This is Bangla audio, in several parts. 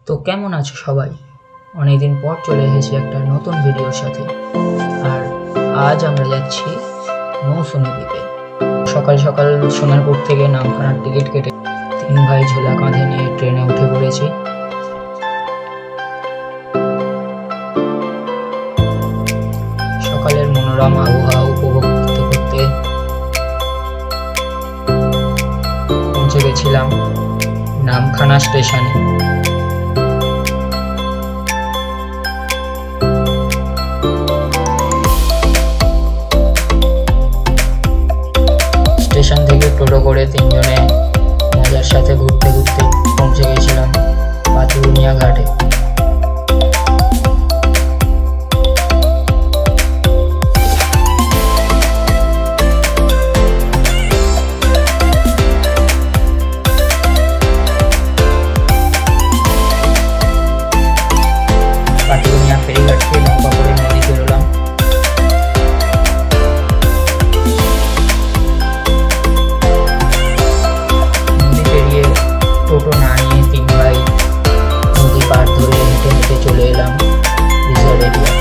তো কেমন আছো সবাই? অনেকদিন পর চলে এসেছি একটা নতুন ভিডিওর সাথে। আর আজ আমরা যাচ্ছি মৌসুমী দ্বীপে। সকাল সকাল সোনারপুর থেকে নামখানার টিকিট কেটে তিন ভাই ঝোলা কাঁধে নিয়ে ট্রেনে উঠে পড়েছি। সকালের মনোরম আবহাওয়া উপভোগ করতে করতে পৌঁছে গেছিলাম নামখানা স্টেশনে। স্টেশন থেকে টোটো করে তিনজনে মজার সাথে ঘুরতে ঘুরতে পৌঁছে গেছিলাম পাতুনিয়া ঘাটে। পাতুনিয়া ফেরিঘাট থেকে নৌকা করে নদী পেরোলাম। টোটো না নিয়ে তিন ভাই নদী পার ধরে হেঁটে হেঁটে চলে এলাম রিসর্ট এরিয়া।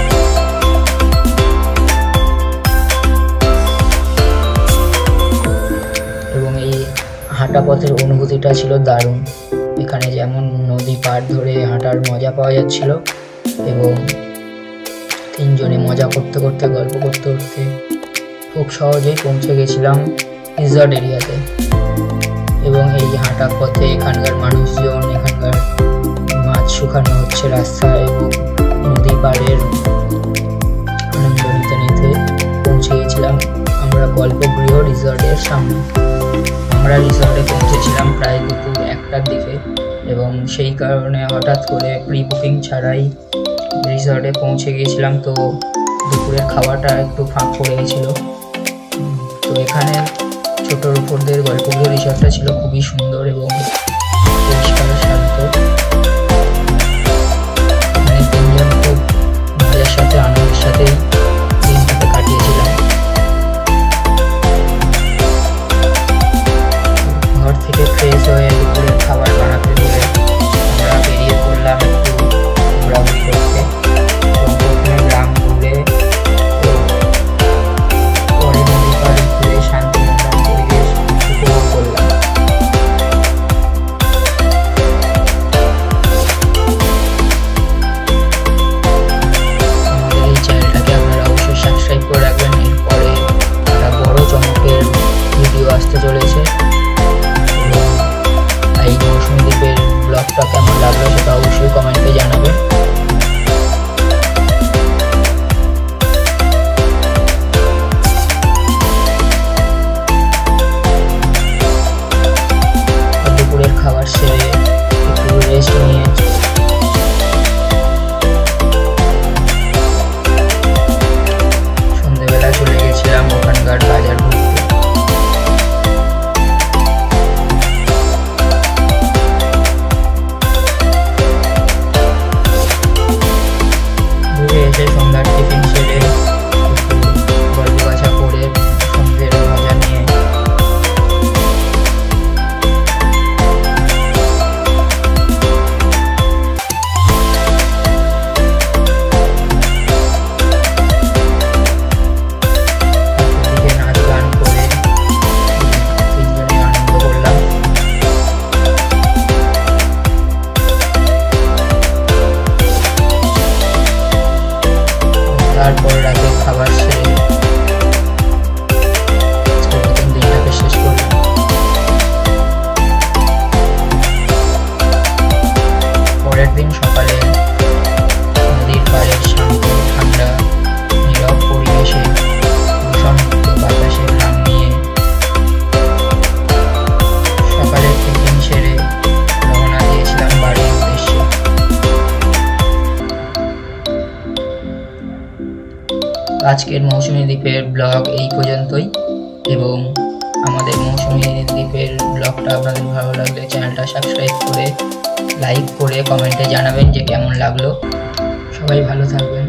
এবং এই হাঁটা পথের অনুভূতিটা ছিল দারুণ। এখানে যেমন নদী পার ধরে হাঁটার মজা পাওয়া যাচ্ছিল এবং তিনজনে মজা করতে করতে গল্প করতে করতে খুব সহজেই পৌঁছে গেছিলাম রিসর্ট এরিয়াতে। এবং এই হাঁটা পথে এখানকার মানুষজন, এখানকার মাছ শুকানো হচ্ছে রাস্তায় এবং নদী পাড়ের আনন্দ নিতে নিতে পৌঁছে গেছিলাম আমরা গল্পগৃহ রিসর্টের সামনে। আমরা রিসর্টে পৌঁছেছিলাম প্রায় দুপুর 1টার দিকে এবং সেই কারণে হঠাৎ করে প্রি বুকিং ছাড়াই রিসর্টে পৌঁছে গিয়েছিলাম। তো দুপুরের খাওয়াটা একটু ফাঁক পড়ে গেছিলো। তো এখানে ছোট রূপরদের গল্পগৃহ রিসর্টটা ছিল খুবই সুন্দর এবং পরিষ্কার শান্ত। এখানে তিনজন খুব মজার সাথে আনন্দের সাথে দিনটাকে কাটিয়েছিলাম। ঘর থেকে ফ্রেশ হয়ে দুপুরের খাবার বানাতে বলে আমরা বেরিয়ে পড়লাম একটু ঘোরাঘুরি করতে এবং প্রথমে গ্রাম ঘুরে পরে নদী পাড় ঘুরে শান্তি উপভোগ করলাম। আমাদের এই চ্যানেলটাকে আপনারা অবশ্যই সাবস্ক্রাইব করে রাখবেন। এরপরে একটা বড় চমকের ভিডিও আসতে চলেছে। এই মৌসুমী দ্বীপের ব্লগটা কেমন লাগলো সেটা অবশ্যই কমেন্টে জানাবেন। দুপুরের খাবার সেরে একটু রেস্ট নিয়ে সন্ধ্যেবেলা চলে গেছিলাম ওখানকার বাজার ঘুরতে। ঘুরে এসে সন্ধ্যার টিফিন সেরে একটু গল্প গাছা করে সন্ধ্যের মজা নিয়ে নাচ গান করে তিনজনে আনন্দ করলাম। তারপর রাতে খাবার সেরে প্রথম দিনটাকে শেষ করলাম। পরের দিন সকালে নদীর পাড়ের শান্ত ঠান্ডা নীরব পরিবেশে দূষণমুক্ত বাতাসে ঘাম নিয়ে সকালের টিফিন সেরে রওনা দিয়েছিলাম বাড়ির উদ্দেশ্যে। আজকের মৌসুমী দ্বীপের ব্লগ এই পর্যন্তই এবং আমাদের মৌসুমী দ্বীপের ব্লগটা আপনাদের ভালো লাগলে চ্যানেলটা সাবস্ক্রাইব করে লাইক করে কমেন্টে জানাবেন যে কেমন লাগলো। সবাই ভালো থাকবেন।